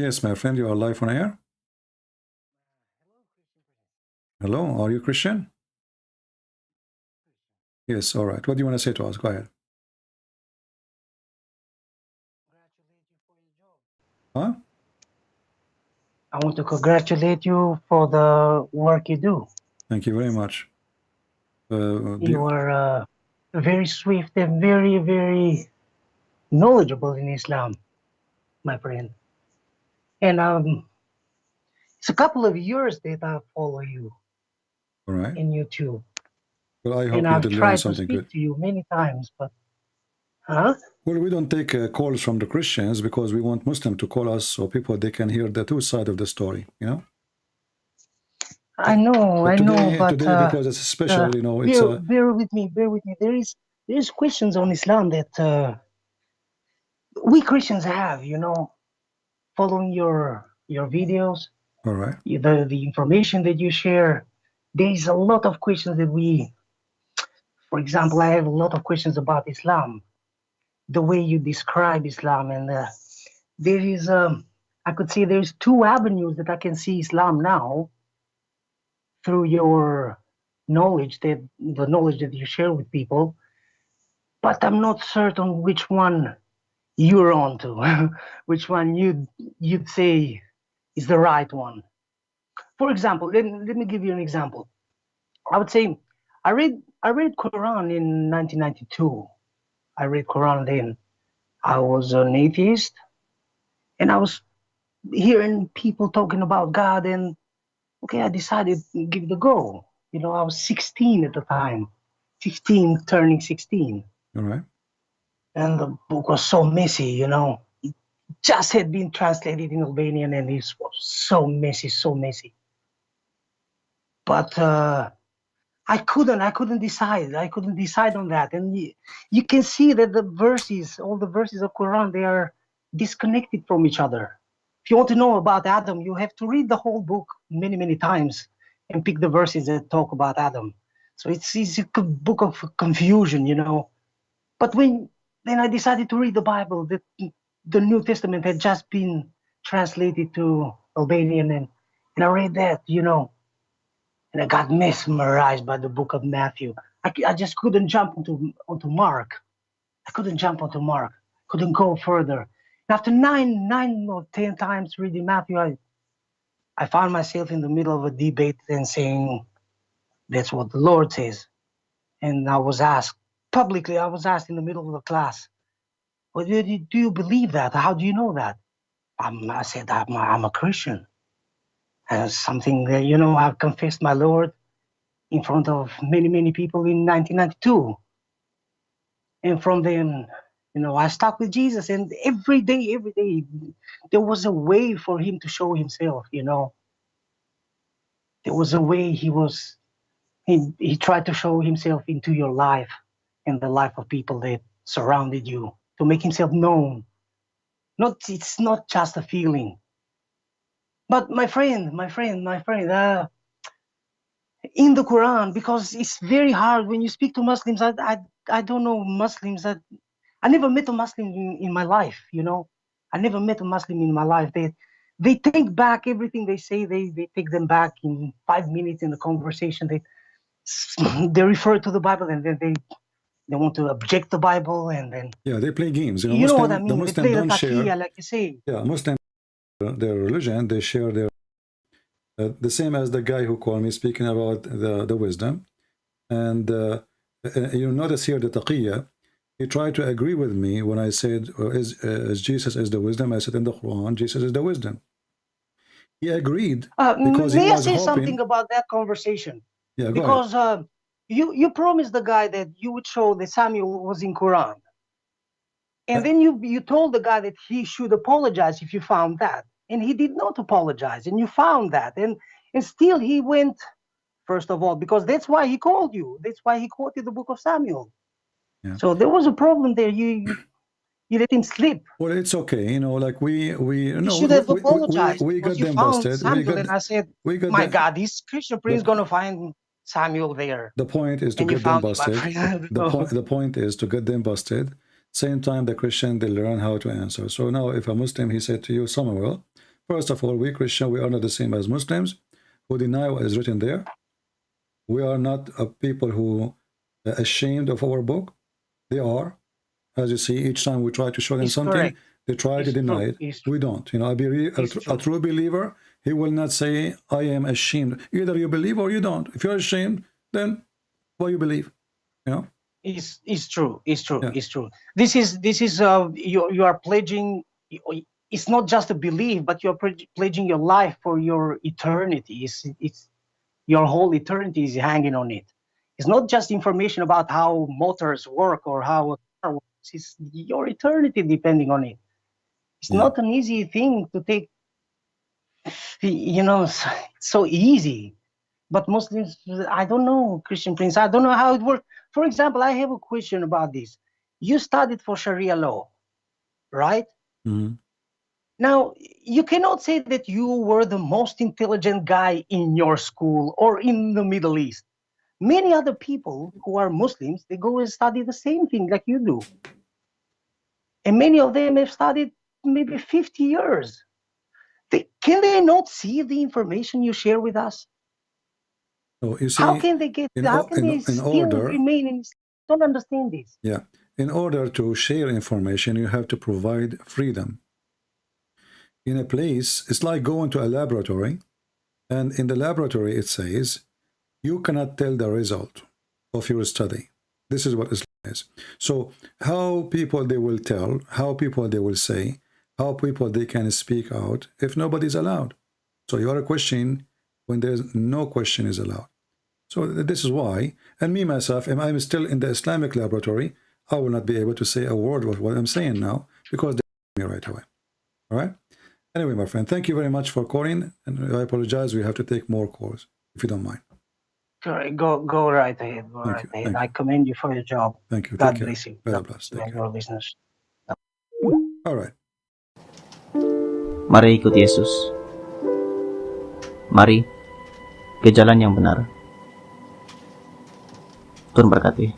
Yes, my friend, you are live on air. Hello, are you Christian? Yes, all right. What do you want to say to us? Go ahead. Huh? I want to congratulate you for the work you do. Thank you very much. You are very swift and very, very knowledgeable in Islam, my friend. And it's a couple of years that I follow you All right. in YouTube. Well, I hope And you I've did learn tried to something speak good. to you many times, but huh? Well, we don't take calls from the Christians because we want Muslims to call us so people they can hear the two side of the story, you know? I know, but today because it's special, you know, it's bear with me. There's questions on Islam that we Christians have, you know, following your videos. all right. The information that you share, there's a lot of questions that for example, I have a lot of questions about Islam, the way you describe Islam, and there is, I could say there's two avenues that I can see Islam now through your knowledge, the knowledge that you share with people, but I'm not certain which one you're onto, which one you'd say is the right one. For example, let me give you an example. I would say I read Quran in 1992. I read Quran then. I was an atheist, and I was hearing people talking about God, and okay, I decided to give it a go. You know, I was 16 at the time, 15 turning 16. All right. And the book was so messy, you know. It just had been translated in Albanian, and it was so messy, so messy. But I couldn't decide. I couldn't decide on that. And you can see that all the verses of Quran, they are disconnected from each other. If you want to know about Adam, you have to read the whole book many, many times and pick the verses that talk about Adam. So it's a book of confusion, you know. But then I decided to read the Bible, the New Testament had just been translated to Albanian, and I read that, you know. And I got mesmerized by the book of Matthew. I just couldn't jump onto Mark. I couldn't jump onto Mark. Couldn't go further. And after nine or 10 times reading Matthew, I found myself in the middle of a debate and saying, that's what the Lord says. And I was asked publicly, I was asked in the middle of the class, well, do you believe that? How do you know that? I said, I'm a Christian. And something that, you know, I've confessed my Lord in front of many, many people in 1992. And from then, you know, I stuck with Jesus, and every day, there was a way for him to show himself, you know. There was a way he tried to show himself into your life and the life of people that surrounded you, to make himself known. It's not just a feeling. But my friend, in the Quran, because it's very hard when you speak to Muslims. I don't know Muslims. I never met a Muslim in my life, you know. I never met a Muslim in my life. They take back everything they say. They take them back in 5 minutes in the conversation. They refer to the Bible, and then they want to object the Bible, and then they play games. You know what I mean? The They play the don't share, taqiyya, like you say. Yeah, Muslims, their religion, they share their the same as the guy who called me speaking about the wisdom, and you notice here the taqiyya. He tried to agree with me when I said, is Jesus is the wisdom? I said in the Quran, Jesus is the wisdom. He agreed because may he I was say hoping something about that conversation? Yeah, go because ahead. You promised the guy that you would show that Samuel was in Quran, and then you told the guy that he should apologize if you found that, and he did not apologize, and you found that, and still he went. First of all, because that's why he called you. That's why he quoted the book of Samuel. Yeah. So there was a problem there. You let him slip. Well, it's okay, you know. Like we should have apologized. We got them busted. Samuel, and I said, "My God, this Christian prince gonna find Samuel there." The point is to get them busted. The point is to get them busted. Same time, the Christian, they learn how to answer. So now, if a Muslim, he said to you, Samuel, First of all, we Christians, we are not the same as Muslims who deny what is written there. We are not people who are ashamed of our book. They are. As you see, each time we try to show them It's something, correct. they try It's to deny true. it. It's true. We don't. You know, It's a true. true believer, he will not say, I am ashamed. Either you believe or you don't. If you're ashamed, then what you believe, you know? It's true. It's true. Yeah. It's true. This is you are pledging. It's not just a belief, but you're pledging your life for your eternity. It's your whole eternity is hanging on it. It's not just information about how motors work or how a car works. It's your eternity depending on it. It's Yeah. not an easy thing to take. You know, so easy. But Muslims, I don't know, Christian Prince, I don't know how it works. For example, I have a question about this. You studied for Sharia law, right? Mhm. Now, you cannot say that you were the most intelligent guy in your school or in the Middle East. Many other people who are Muslims, they go and study the same thing like you do. And many of them have studied maybe 50 years. Can they not see the information you share with us? So you How see, can they get? in, How o- can they in still order, remain in? Don't understand this. yeah, in order to share information, you have to provide freedom. In a place, it's like going to a laboratory, and in the laboratory it says, you cannot tell the result of your study. This is what Islam is. So how people they will tell, how people they will say, how people they can speak out if nobody's allowed. So you are a question when there's no question is allowed. So this is why, and me myself, if I'm still in the Islamic laboratory, I will not be able to say a word of what I'm saying now because they me right away. All right? Anyway, my friend, thank you very much for calling, and I apologize. We have to take more calls, if you don't mind. Go right ahead. Go Thank right you. ahead. Thank I you. commend you for your job. Thank you. Take God care. bless you. God God bless. bless you Take and care. your listeners. All right. Mari ikut Yesus. Mari ke jalan yang benar. Tuhan berkati.